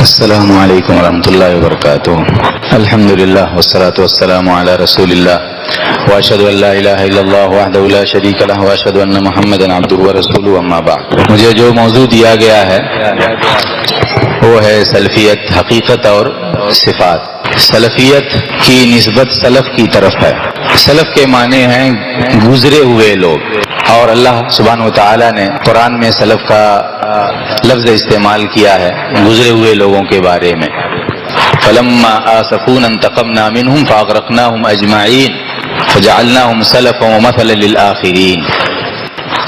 السلام علیکم ورحمۃ اللہ وبرکاتہ. الحمد للہ والصلاة والسلام علی رسول اللہ واشهد ان لا الہ الا اللہ وحدہ لا شریک لہ واشهد ان محمدا عبدہ ورسولہ اما بعد. مجھے جو موضوع دیا گیا ہے وہ ہے سلفیت، حقیقت اور صفات. سلفیت کی نسبت سلف کی طرف ہے. سلف کے معنی ہیں گزرے ہوئے لوگ، اور اللہ سبحانہ وتعالی نے قرآن میں سلف کا لفظ استعمال کیا ہے گزرے ہوئے لوگوں کے بارے میں. فلما آسفونا انتقمنا منهم فاغرقناهم اجمعین فجعلناهم سلفا ومثلا للآخرین.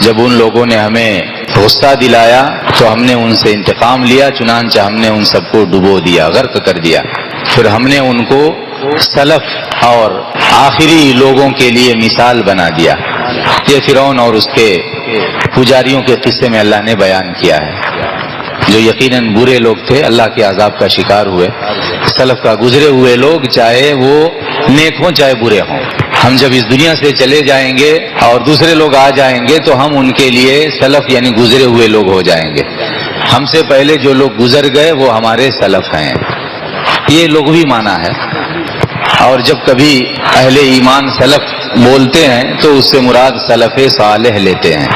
جب ان لوگوں نے ہمیں غصہ دلایا تو ہم نے ان سے انتقام لیا، چنانچہ ہم نے ان سب کو ڈبو دیا، غرق کر دیا. پھر ہم نے ان کو سلف اور آخری لوگوں کے لیے مثال بنا دیا. یہ فرعون اور اس کے پجاریوں کے قصے میں اللہ نے بیان کیا ہے، جو یقیناً برے لوگ تھے، اللہ کے عذاب کا شکار ہوئے. سلف کا گزرے ہوئے لوگ چاہے وہ نیک ہوں چاہے برے ہوں، ہم جب اس دنیا سے چلے جائیں گے اور دوسرے لوگ آ جائیں گے تو ہم ان کے لیے سلف یعنی گزرے ہوئے لوگ ہو جائیں گے. ہم سے پہلے جو لوگ گزر گئے وہ ہمارے سلف ہیں. یہ لغوی معنی ہے. اور جب کبھی اہل ایمان سلف بولتے ہیں تو اس سے مراد سلف صالح لیتے ہیں،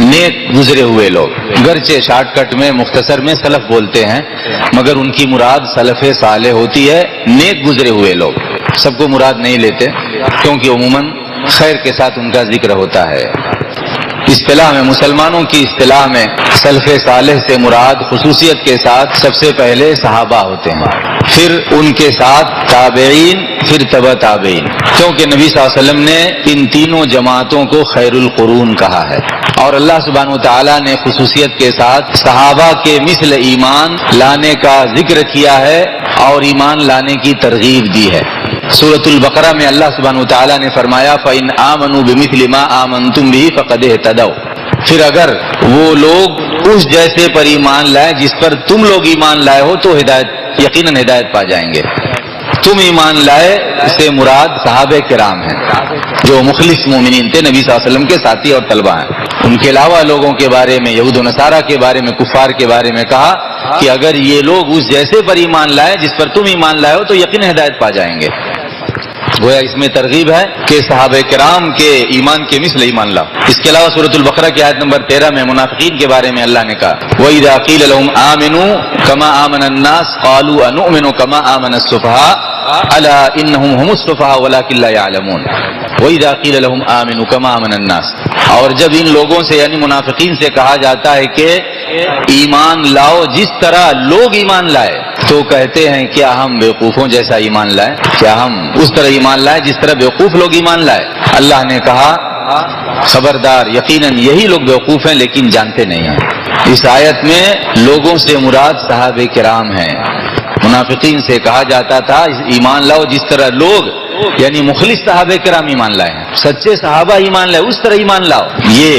نیک گزرے ہوئے لوگ. گرچہ شارٹ کٹ میں مختصر میں سلف بولتے ہیں مگر ان کی مراد سلف صالح ہوتی ہے، نیک گزرے ہوئے لوگ. سب کو مراد نہیں لیتے کیونکہ عموماً خیر کے ساتھ ان کا ذکر ہوتا ہے. اصطلاح میں، مسلمانوں کی اصطلاح میں سلف صالح سے مراد خصوصیت کے ساتھ سب سے پہلے صحابہ ہوتے ہیں، پھر ان کے ساتھ تابعین، پھر تبع تابعین، کیونکہ نبی صلی اللہ علیہ وسلم نے ان تینوں جماعتوں کو خیر القرون کہا ہے. اور اللہ سبحانہ وتعالی نے خصوصیت کے ساتھ صحابہ کے مثل ایمان لانے کا ذکر کیا ہے اور ایمان لانے کی ترغیب دی ہے. سورۃ البقرہ میں اللہ سبحانہ وتعالی نے فرمایا فَإِنْ آمَنُوا بِمِثْلِ مَا آمَنْتُمْ بِهِ فَقَدِ اهْتَدَوْا. پھر اگر وہ لوگ اس جیسے پر ایمان لائے جس پر تم لوگ ایمان لائے ہو تو یقیناً ہدایت پا جائیں گے. تم ایمان لائے سے مراد صحابہ کرام ہیں جو مخلص مومنین تھے، نبی صلی اللہ علیہ وسلم کے ساتھی اور طلبہ ہیں. ان کے علاوہ لوگوں کے بارے میں، یہود و نصارہ کے بارے میں، کفار کے بارے میں کہا کہ اگر یہ لوگ اس جیسے پر ایمان لائے جس پر تم ایمان لائے ہو تو یقیناً ہدایت پا جائیں گے. گویا اس میں ترغیب ہے کہ صحابہ کرام کے ایمان کے مثل ایمان لاؤ. اس کے علاوہ سورۃ البقرہ کی آیت نمبر 13 میں منافقین کے بارے میں اللہ نے کہا وَإِذَا قِيلَ لَهُمْ آمِنُوا كَمَا آمَنَ النَّاسُ قَالُوا أَنُؤْمِنُ كَمَا آمَنَ السُّفَهَاءُ أَلَا إِنَّهُمْ هُمُ السُّفَهَاءُ وَلَكِنْ لَا يَعْلَمُونَ. وَإِذَا قِيلَ لَهُمْ آمِنُوا كَمَا آمَنَ النَّاسُ، اور جب ان لوگوں سے یعنی منافقین سے کہا جاتا ہے کہ ایمان لاؤ جس طرح لوگ ایمان لائے، تو کہتے ہیں کیا ہم بیوقوفوں جیسا ایمان لائیں، کیا ہم اس طرح ایمان لائیں جس طرح بیوقوف لوگ ایمان لائے. اللہ نے کہا خبردار، یقیناً یہی لوگ بیوقوف ہیں لیکن جانتے نہیں ہیں. اس آیت میں لوگوں سے مراد صحابہ کرام ہیں. منافقین سے کہا جاتا تھا ایمان لاؤ جس طرح لوگ یعنی مخلص صحابہ کرام ایمان لائے ہیں، سچے صحابہ ایمان لائے، اس طرح ایمان لاؤ. یہ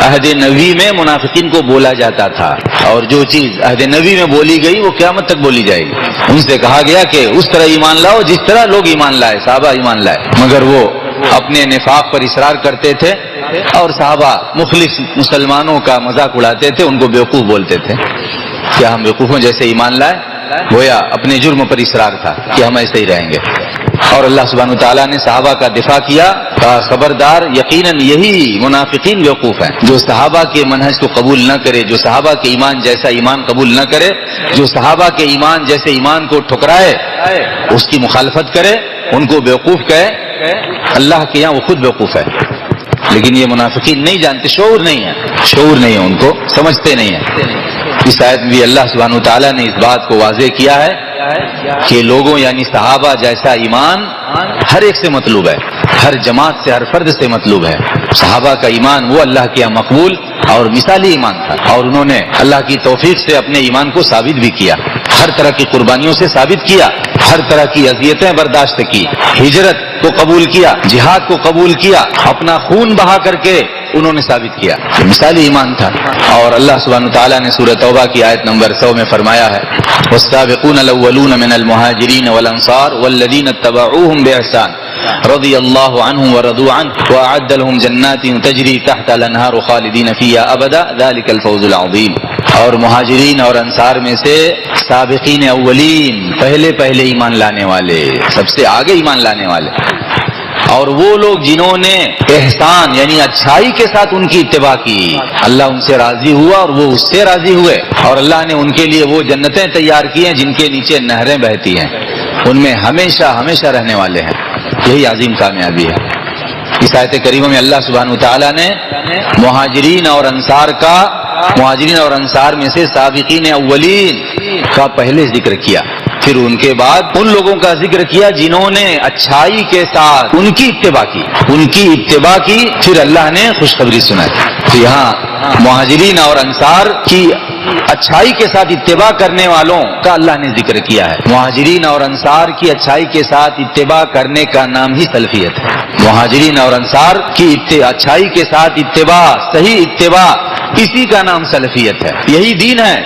عہد نبوی میں منافقین کو بولا جاتا تھا، اور جو چیز عہد نبوی میں بولی گئی وہ قیامت تک بولی جائے گی. ان سے کہا گیا کہ اس طرح ایمان لاؤ جس طرح لوگ ایمان لائے، صحابہ ایمان لائے. مگر وہ اپنے نفاق پر اصرار کرتے تھے اور صحابہ مخلص مسلمانوں کا مذاق اڑاتے تھے، ان کو بیوقوف بولتے تھے. کیا ہم بیوقوفوں جیسے ایمان لائے؟ گویا اپنے جرم پر اصرار تھا کہ ہم ایسے ہی رہیں گے. اور اللہ سبحانہ وتعالیٰ نے صحابہ کا دفاع کیا، کہا خبردار، یقیناً یہی منافقین بیوقوف ہیں جو صحابہ کے منہج کو قبول نہ کرے، جو صحابہ کے ایمان جیسا ایمان قبول نہ کرے، جو صحابہ کے ایمان جیسے ایمان کو ٹھکرائے، اس کی مخالفت کرے، ان کو بیوقوف کہے. اللہ کے یہاں وہ خود بیوقوف ہے، لیکن یہ منافقین نہیں جانتے، شعور نہیں ہے ان کو، سمجھتے نہیں ہیں. اس آیت میں بھی اللہ سبحانہ وتعالیٰ نے اس بات کو واضح کیا ہے کہ لوگوں یعنی صحابہ جیسا ایمان ہر ایک سے مطلوب ہے، ہر جماعت سے، ہر فرد سے مطلوب ہے. صحابہ کا ایمان وہ اللہ کے یہاں مقبول اور مثالی ایمان تھا، اور انہوں نے اللہ کی توفیق سے اپنے ایمان کو ثابت بھی کیا، ہر طرح کی قربانیوں سے ثابت کیا، ہر طرح کی اذیتیں برداشت کی، ہجرت کو قبول کیا، جہاد کو قبول کیا، اپنا خون بہا کر کے انہوں نے ثابت کیا کہ مثالی ایمان تھا. اور اللہ سبحانہ تعالیٰ نے سورہ توبہ کی آیت نمبر 100 میں فرمایا ہے والسابقون الاولون من المہاجرین والانصار والذین اتبعوهم بإحسان رضی اللہ عنہم ورضوا عنہ واعد لهم جنات تجری تحت الانہار خالدین فیہا ابدا ذلک الفوز العظیم. اور مہاجرین اور انصار میں سے سابقین اولین، پہلے ایمان لانے والے، سب سے آگے ایمان لانے والے، اور وہ لوگ جنہوں نے احسان یعنی اچھائی کے ساتھ ان کی اتباع کی، اللہ ان سے راضی ہوا اور وہ اس سے راضی ہوئے، اور اللہ نے ان کے لیے وہ جنتیں تیار کی ہیں جن کے نیچے نہریں بہتی ہیں، ان میں ہمیشہ رہنے والے ہیں. یہی عظیم کامیابی ہے. اس آیت کریمہ میں اللہ سبحانہ وتعالیٰ نے مہاجرین اور انصار میں سے سابقین اولین کا پہلے ذکر کیا، پھر ان کے بعد ان لوگوں کا ذکر کیا جنہوں نے اچھائی کے ساتھ ان کی اتباع کی، پھر اللہ نے خوشخبری سنائی. تو یہاں مہاجرین اور انصار کی اچھائی کے ساتھ اتباع کرنے والوں کا اللہ نے ذکر کیا ہے. مہاجرین اور انصار کی اچھائی کے ساتھ اتباع کرنے کا نام ہی سلفیت ہے. مہاجرین اور انصار کی اچھائی کے ساتھ اتباع، صحیح اتباع، اسی کا نام سلفیت ہے. یہی دین ہے،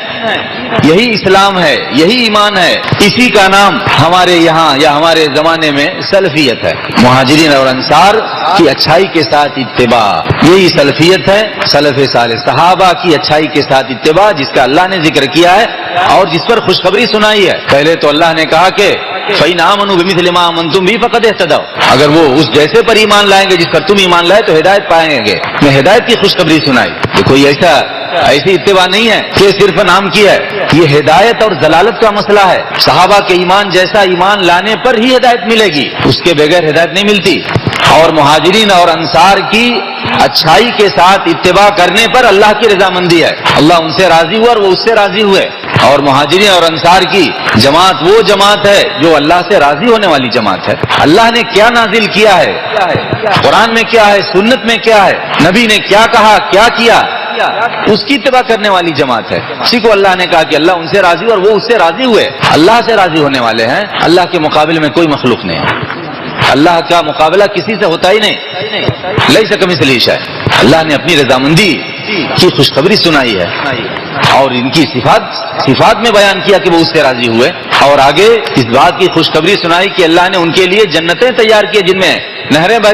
یہی اسلام ہے، یہی ایمان ہے، اسی کا نام ہمارے یہاں یا ہمارے زمانے میں سلفیت ہے. مہاجرین اور انصار کی اچھائی کے ساتھ اتباع، یہی سلفیت ہے. سلف صالح صحابہ کی اچھائی کے ساتھ اتباع جس کا اللہ نے ذکر کیا ہے اور جس پر خوشخبری سنائی ہے. پہلے تو اللہ نے کہا کہ فَإِنْ آمَنُوا بِمِثْلِ مَا آمَنْتُمْ بِهِ فَقَدِ اهْتَدَوْا، اگر وہ اس جیسے پر ایمان لائیں گے جس پر تم ایمان لائے تو ہدایت پائیں گے. میں ہدایت کی خوشخبری سنائی. یہ کوئی ایسی اتباع نہیں ہے کہ صرف نام کی ہے، یہ ہدایت اور ضلالت کا مسئلہ ہے. صحابہ کے ایمان جیسا ایمان لانے پر ہی ہدایت ملے گی، اس کے بغیر ہدایت نہیں ملتی. اور مہاجرین اور انصار کی اچھائی کے ساتھ اتباع کرنے پر اللہ کی رضامندی ہے، اللہ ان سے راضی ہوا اور وہ اس سے راضی ہوئے. اور مہاجرین اور انصار کی جماعت وہ جماعت ہے جو اللہ سے راضی ہونے والی جماعت ہے. اللہ نے کیا نازل کیا ہے، قرآن میں کیا ہے، سنت میں کیا ہے، نبی نے کیا کہا، کیا کیا، اس کی اتباع کرنے والی جماعت ہے. اسی کو اللہ نے کہا کہ اللہ ان سے راضی اور وہ اس سے راضی ہوئے. اللہ سے راضی ہونے والے ہیں. اللہ کے مقابلے میں کوئی مخلوق نہیں ہے. اللہ کا مقابلہ کسی سے ہوتا ہی نہیں. لیس کمثلہ شیء. اللہ نے اپنی رضامندی کی خوشخبری سنائی ہے اور ان کی صفات میں بیان کیا کہ وہ اس سے راضی ہوئے، اور آگے اس بات کی خوشخبری سنائی کہ اللہ نے ان کے لیے جنتیں تیار کی جن میں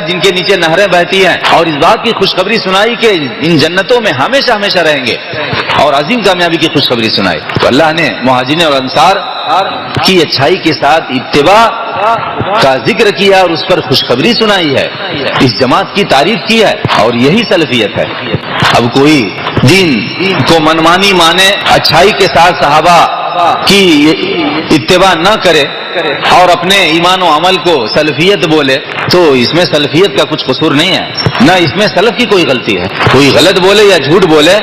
جن کے نیچے نہریں بہتی ہیں، اور اس بات کی خوشخبری سنائی کہ ان جنتوں میں ہمیشہ رہیں گے، اور عظیم کامیابی کی خوشخبری سنائی. تو اللہ نے مہاجرین اور انصار کی اچھائی کے ساتھ اتباع کا ذکر کیا اور اس پر خوشخبری سنائی ہے، اس جماعت کی تعریف کی ہے، اور یہی سلفیت ہے. اب کوئی دین کو منمانی مانے، اچھائی کے ساتھ صحابہ کی اتباع نہ کرے اور اپنے ایمان و عمل کو سلفیت بولے، تو اس میں سلفیت کا کچھ قصور نہیں ہے، نہ اس میں سلف کی کوئی غلطی ہے. کوئی غلط بولے یا جھوٹ بولے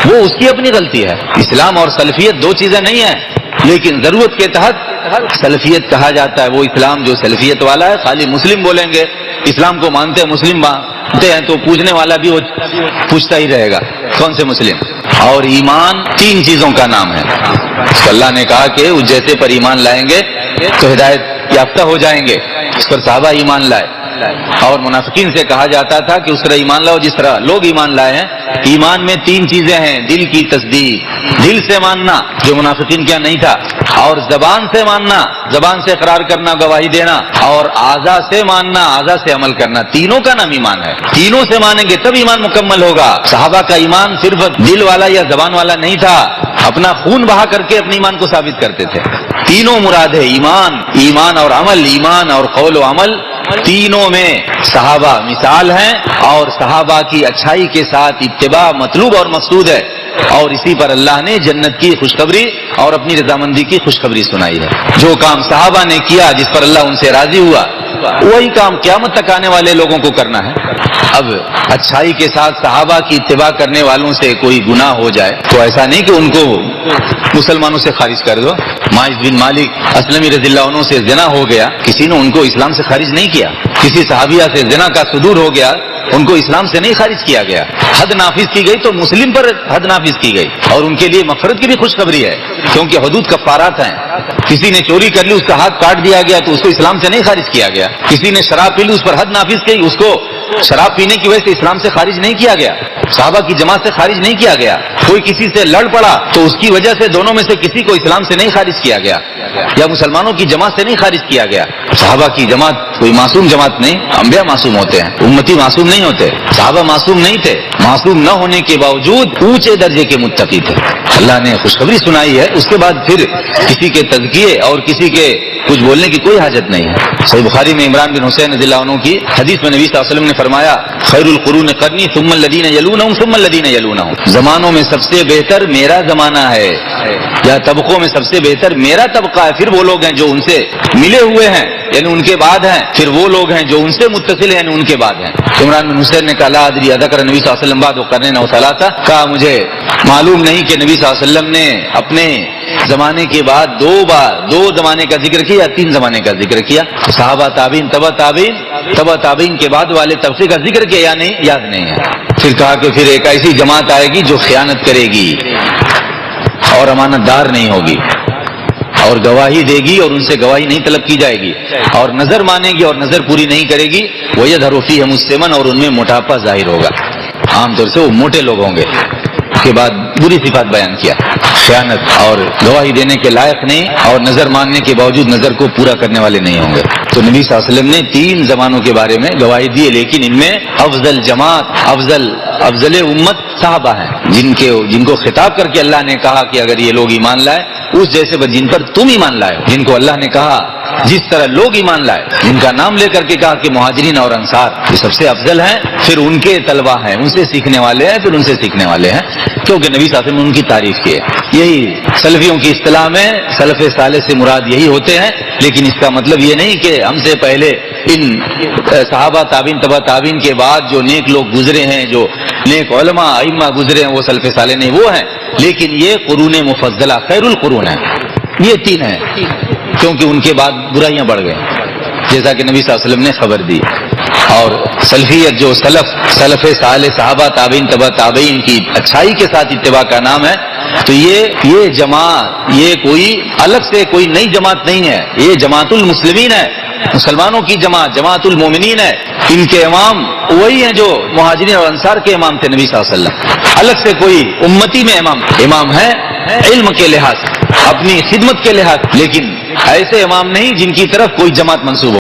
وہ اس کی اپنی غلطی ہے. اسلام اور سلفیت دو چیزیں نہیں ہیں، لیکن ضرورت کے تحت سلفیت کہا جاتا ہے. وہ اسلام جو سلفیت والا ہے، خالی مسلم بولیں گے، اسلام کو مانتے ہیں، مسلم مانتے ہیں، تو پوچھنے والا بھی وہ پوچھتا ہی رہے گا کون سے مسلم. اور ایمان تین چیزوں کا نام ہے. اللہ نے کہا کہ اس جیسے پر ایمان لائیں گے تو ہدایت یافتہ ہو جائیں گے. اس پر صحابہ ایمان لائے. اور منافقین سے کہا جاتا تھا کہ اس طرح ایمان لاؤ جس طرح لوگ ایمان لائے ہیں. ایمان میں تین چیزیں ہیں: دل کی تصدیق، دل سے ماننا جو منافقین کیا نہیں تھا، اور زبان سے ماننا، زبان سے اقرار کرنا، گواہی دینا، اور اعضاء سے ماننا، اعضاء سے عمل کرنا. تینوں کا نام ایمان ہے. تینوں سے مانیں گے تب ایمان مکمل ہوگا. صحابہ کا ایمان صرف دل والا یا زبان والا نہیں تھا، اپنا خون بہا کر کے اپنے ایمان کو ثابت کرتے تھے. تینوں مراد ہے: ایمان اور عمل، ایمان اور قول و عمل، تینوں میں صحابہ مثال ہیں. اور صحابہ کی اچھائی کے ساتھ اتباع مطلوب اور مقصود ہے، اور اسی پر اللہ نے جنت کی خوشخبری اور اپنی رضامندی کی خوشخبری سنائی ہے. جو کام صحابہ نے کیا جس پر اللہ ان سے راضی ہوا، وہی کام قیامت تک آنے والے لوگوں کو کرنا ہے. اب اچھائی کے ساتھ صحابہ کی اتباع کرنے والوں سے کوئی گناہ ہو جائے تو ایسا نہیں کہ ان کو مسلمانوں سے خارج کر دو. ماعز بن مالک اسلمی رضی اللہ عنہ سے زنا ہو گیا، کسی نے ان کو اسلام سے خارج نہیں کیا. کسی صحابیہ سے زنا کا صدور ہو گیا، ان کو اسلام سے نہیں خارج کیا گیا. حد نافذ کی گئی تو مسلم پر حد نافذ کی گئی، اور ان کے لیے مغفرت کی بھی خوشخبری ہے، کیونکہ حدود کفارات ہیں. کسی نے چوری کر لی، اس کا ہاتھ کاٹ دیا گیا تو اس کو اسلام سے نہیں خارج کیا گیا. کسی نے شراب پی لی، اس پر حد نافذ کی، اس کو شراب پینے کی وجہ سے اسلام سے خارج نہیں کیا گیا، صحابہ کی جماعت سے خارج نہیں کیا گیا۔ کوئی کسی سے لڑ پڑا تو اس کی وجہ سے دونوں میں سے کسی کو اسلام سے نہیں خارج کیا گیا، یا مسلمانوں کی جماعت سے نہیں خارج کیا گیا۔ صحابہ کی جماعت کوئی معصوم جماعت نہیں، انبیاء معصوم ہوتے ہیں، امتی معصوم نہیں ہوتے، صحابہ معصوم نہیں تھے، معصوم نہ ہونے کے باوجود اونچے درجے کے متقی تھے۔ اللہ نے خوشخبری سنائی ہے، اس کے بعد پھر کسی کے تزکیے اور کسی کے کچھ بولنے کی کوئی حاجت نہیں ہے۔ صحیح بخاری میں عمران بن حسین رضی اللہ عنہ کی حدیث میں نبی صلی اللہ علیہ وسلم نے فرمایا، خیر القرون قرنی ثم الذین یلونہم ثم الذین یلونہم، زمانوں میں سب سے بہتر میرا زمانہ ہے، یا طبقوں میں سب سے بہتر میرا طبقہ ہے، پھر وہ لوگ ہیں جو ان سے ملے ہوئے ہیں یعنی ان کے بعد ہیں، پھر وہ لوگ ہیں جو ان سے متصل ہیں یعنی ان کے بعد ہیں۔ عمران بن حسین نے کہا لا ادری اذکر نبی صلی اللہ علیہ وسلم بعد قرنین او ثلاثہ، کہا مجھے معلوم نہیں کہ نبی صلی اللہ علیہ وسلم نے اپنے زمانے کے بعد دو زمانے کا ذکر کیا یا 3 زمانے کا ذکر کیا، صحابہ تابعین تبع تابعین کے بعد والے طبقے کا ذکر کیا یا نہیں، یاد نہیں ہے۔ پھر کہا کہ پھر ایک ایسی جماعت آئے گی جو خیانت کرے گی اور امانت دار نہیں ہوگی اور گواہی دے گی اور ان سے گواہی نہیں طلب کی جائے گی اور نظر مانے گی اور نظر پوری نہیں کرے گی، وَيَظْهَرُ فِيهِمُ السَّمَنُ، اور ان میں موٹاپا ظاہر ہوگا، عام طور سے وہ موٹے لوگ ہوں گے۔ اس کے بعد بری صفات بیان کیا، خیانت اور گواہی دینے کے لائق نہیں اور نظر ماننے کے باوجود نظر کو پورا کرنے والے نہیں ہوں گے۔ تو نبی صلی اللہ علیہ وسلم نے 3 زمانوں کے بارے میں گواہی دی، لیکن ان میں افضل جماعت افضل امت صحابہ ہیں، جن کو خطاب کر کے اللہ نے کہا کہ اگر یہ لوگ ایمان لائے اس جیسے جن پر تم ایمان لائے، جن کو اللہ نے کہا جس طرح لوگ ایمان لائے، جن کا نام لے کر کے کہا کہ مہاجرین اور انصار یہ سب سے افضل ہیں، پھر ان کے طلبہ ہیں، ان سے سیکھنے والے ہیں، پھر ان سے سیکھنے والے ہیں، کیونکہ نبی صلی اللہ علیہ وسلم نے ان کی تعریف کی ہے۔ یہی سلفیوں کی اصطلاح میں سلف صالح سے مراد یہی ہوتے ہیں، لیکن اس کا مطلب یہ نہیں کہ ہم سے پہلے ان صحابہ تابعین تبع تابعین کے بعد جو نیک لوگ گزرے ہیں، جو نیک علماء ائمہ گزرے ہیں وہ سلف صالح نہیں، وہ ہیں، لیکن یہ قرون مفضلہ خیر القرون ہے، یہ 3 ہیں، کیونکہ ان کے بعد برائیاں بڑھ گئیں جیسا کہ نبی صلی اللہ علیہ وسلم نے خبر دی۔ اور سلفیت جو سلف صالح صحابہ تابعین تبع تابعین کی اچھائی کے ساتھ اتباع کا نام ہے، تو یہ جماعت یہ کوئی الگ سے کوئی نئی جماعت نہیں ہے، یہ جماعت المسلمین ہے، مسلمانوں کی جماعت المومنین ہے۔ ان کے امام وہی ہیں جو مہاجرین اور انصار کے امام تھے نبی صلی اللہ علیہ وسلم، الگ سے کوئی امتی میں امام ہے علم کے لحاظ، اپنی خدمت کے لحاظ، لیکن ایسے امام نہیں جن کی طرف کوئی جماعت منسوب ہو۔